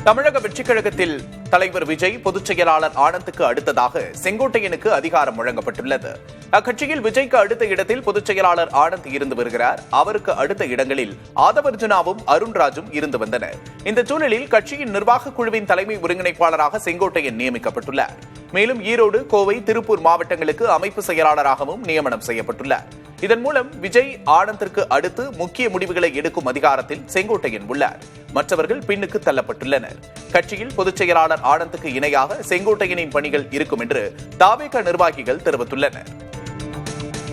தமிழக வெற்றிக் கழகத்தில் தலைவர் விஜய் பொதுச் செயலாளர் ஆனந்துக்கு அடுத்ததாக செங்கோட்டையனுக்கு அதிகாரம் வழங்கப்பட்டுள்ளது. அக்கட்சியில் விஜய்க்கு அடுத்த இடத்தில் பொதுச் செயலாளர் ஆனந்த் இருந்து வருகிறார். அவருக்கு அடுத்த இடங்களில் ஆதவர்ஜுனாவும் அருண்ராஜும் இருந்து வந்தனர். இந்த சூழலில் கட்சியின் நிர்வாக குழுவின் தலைமை ஒருங்கிணைப்பாளராக செங்கோட்டையன் நியமிக்கப்பட்டுள்ளார். மேலும் ஈரோடு, கோவை, திருப்பூர் மாவட்டங்களுக்கு அமைப்பு செயலாளராகவும் நியமனம் செய்யப்பட்டுள்ளார். இதன் மூலம் விஜய், ஆனந்திற்கு அடுத்து முக்கிய முடிவுகளை எடுக்கும் அதிகாரத்தில் செங்கோட்டையன் உள்ளார். மற்றவர்கள் பின்னுக்கு தள்ளப்பட்டுள்ளனர். கட்சியில் பொதுச் செயலாளர் ஆனந்துக்கு இணையாக செங்கோட்டையனின் பணிகள் இருக்கும் என்று தாவேக நிர்வாகிகள் தெரிவித்துள்ளனர்.